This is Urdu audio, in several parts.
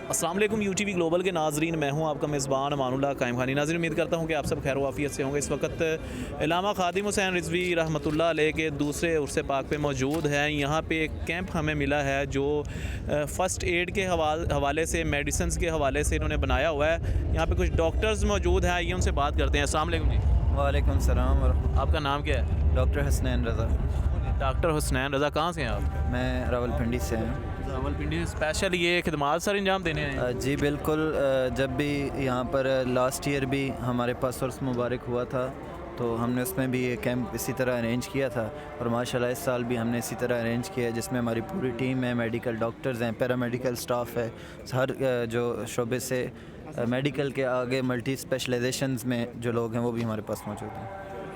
السلام علیکم یو ٹی وی گلوبل کے ناظرین، میں ہوں آپ کا میزبان امان اللہ قائم خانی۔ ناظرین، امید کرتا ہوں کہ آپ سب خیر و عافیت سے ہوں گے۔ اس وقت علامہ خادم حسین رضوی رحمۃ اللہ علیہ کے دوسرے عرص پاک پہ موجود ہیں۔ یہاں پہ ایک کیمپ ہمیں ملا ہے جو فرسٹ ایڈ کے حوالے سے، میڈیسنز کے حوالے سے انہوں نے بنایا ہوا ہے۔ یہاں پہ کچھ ڈاکٹرز موجود ہیں، آئیے ان سے بات کرتے ہیں۔ السلام علیکم جی۔ وعلیکم السلام ورحمۃ آپ کا نام کیا ہے؟ اللہ۔ ڈاکٹر حسنین رضا۔ ڈاکٹر حسنین رضا، کہاں سے ہیں آپ؟ میں راولپنڈی سے ہوں۔ راولپنڈی سے اسپیشل یہ خدمات سر انجام دینے ہیں؟ جی بالکل، جب بھی یہاں پر لاسٹ ایئر بھی ہمارے پاس عرس مبارک ہوا تھا تو ہم نے اس میں بھی یہ کیمپ اسی طرح ارینج کیا تھا، اور ماشاءاللہ اس سال بھی ہم نے اسی طرح ارینج کیا ہے، جس میں ہماری پوری ٹیم ہے، میڈیکل ڈاکٹرز ہیں، پیرامیڈیکل سٹاف ہے، ہر جو شعبے سے میڈیکل کے آگے ملٹی اسپیشلائزیشنز میں جو لوگ ہیں وہ بھی ہمارے پاس موجود ہیں۔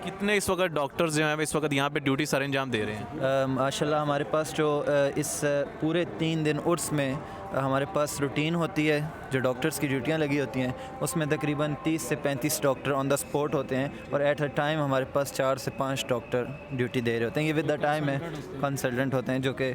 کتنے اس وقت ڈاکٹرز جو ہیں اس وقت یہاں پہ ڈیوٹی سر انجام دے رہے ہیں؟ ماشاءاللہ ہمارے پاس جو اس پورے 3 دن عرس میں ہمارے پاس روٹین ہوتی ہے، جو ڈاکٹرز کی ڈیوٹیاں لگی ہوتی ہیں، اس میں تقریباً 30 سے 35 ڈاکٹر آن دا اسپاٹ ہوتے ہیں، اور ایٹ اے ٹائم ہمارے پاس 4 سے 5 ڈاکٹر ڈیوٹی دے رہے ہوتے ہیں۔ یہ ود دا ٹائم ہے، کنسلٹنٹ ہوتے ہیں جو کہ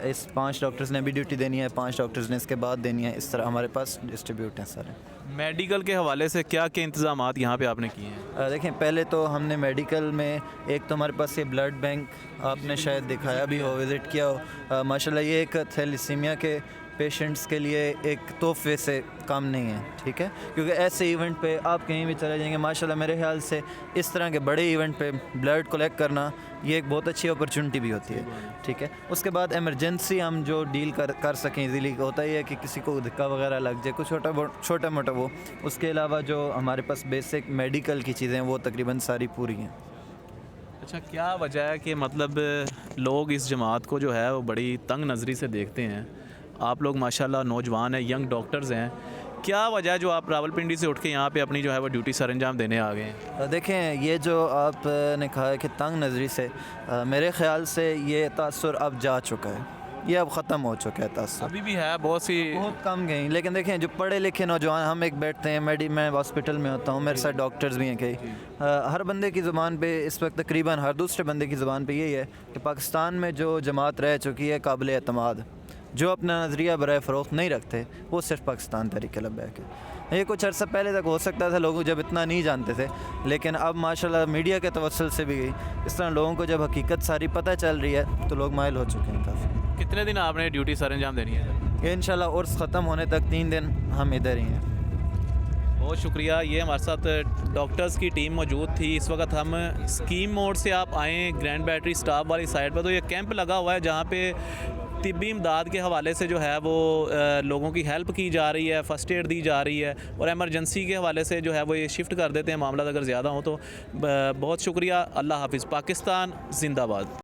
اس 5 ڈاکٹرز نے بھی ڈیوٹی دینی ہے، 5 ڈاکٹرز نے اس کے بعد دینی ہے، اس طرح ہمارے پاس ڈسٹریبیوٹ ہیں سارے۔ میڈیکل کے حوالے سے کیا کیا انتظامات یہاں پہ آپ نے کیے ہیں؟ دیکھیں، پہلے تو ہم نے میڈیکل میں ایک تو ہمارے پاس یہ بلڈ بینک آپ نے شاید دکھایا بھی ہو، وزٹ کیا ہو۔ ماشاءاللہ یہ ایک تھیلیسیمیا کے پیشنٹس کے لیے ایک تحفے سے کم نہیں ہے، ٹھیک ہے، کیونکہ ایسے ایونٹ پہ آپ کہیں بھی چلے جائیں گے، ماشاءاللہ میرے خیال سے اس طرح کے بڑے ایونٹ پہ بلڈ کلیکٹ کرنا یہ ایک بہت اچھی اپرچونٹی بھی ہوتی ہے، ٹھیک ہے۔ اس کے بعد ایمرجنسی ہم جو ڈیل کر سکیں ایزیلی، ہوتا ہی ہے کہ کسی کو دھکا وغیرہ لگ جائے، کچھ چھوٹا موٹا وہ، اس کے علاوہ جو ہمارے پاس بیسک میڈیکل کی چیزیں وہ تقریباً ساری پوری ہیں۔ اچھا، کیا وجہ ہے کہ مطلب لوگ اس جماعت کو جو ہے وہ بڑی تنگ نظری سے دیکھتے ہیں؟ آپ لوگ ماشاءاللہ نوجوان ہیں، ینگ ڈاکٹرز ہیں، کیا وجہ ہے جو آپ راولپنڈی سے اٹھ کے یہاں پہ اپنی جو ہے وہ ڈیوٹی سر انجام دینے آ گئے ہیں؟ دیکھیں، یہ جو آپ نے کہا ہے کہ تنگ نظری سے، میرے خیال سے یہ تاثر اب جا چکا ہے، یہ اب ختم ہو چکا ہے تاثر۔ ابھی بھی ہے، بہت کم گئی، لیکن دیکھیں جو پڑھے لکھے نوجوان، ہم ایک بیٹھتے ہیں، میں ہاسپٹل میں ہوتا ہوں، میرے ساتھ ڈاکٹرز بھی ہیں کئی، ہر بندے کی زبان پہ اس وقت تقریباً ہر دوسرے بندے کی زبان پہ یہی ہے کہ پاکستان میں جو جماعت رہ چکی ہے قابل اعتماد، جو اپنا نظریہ برائے فروخت نہیں رکھتے، وہ صرف پاکستان تحریک لبیک ہے۔ یہ کچھ عرصہ پہلے تک ہو سکتا تھا، لوگوں جب اتنا نہیں جانتے تھے، لیکن اب ماشاءاللہ میڈیا کے توسل سے بھی اس طرح لوگوں کو جب حقیقت ساری پتہ چل رہی ہے تو لوگ مائل ہو چکے ہیں کافی۔ کتنے دن آپ نے ڈیوٹی سر انجام دینی ہے؟ یہ انشاءاللہ عرس ختم ہونے تک 3 دن ہم ادھر ہی ہیں۔ بہت شکریہ۔ یہ ہمارے ساتھ ڈاکٹرز کی ٹیم موجود تھی۔ اس وقت ہم اسکیم موڈ سے آپ آئیں گرینڈ بیٹری سٹاپ والی سائڈ پر، تو یہ کیمپ لگا ہوا ہے جہاں پہ طبی امداد کے حوالے سے جو ہے وہ لوگوں کی ہیلپ کی جا رہی ہے، فرسٹ ایڈ دی جا رہی ہے، اور ایمرجنسی کے حوالے سے جو ہے وہ یہ شفٹ کر دیتے ہیں معاملات اگر زیادہ ہوں تو۔ بہت شکریہ، اللہ حافظ، پاکستان زندہ باد۔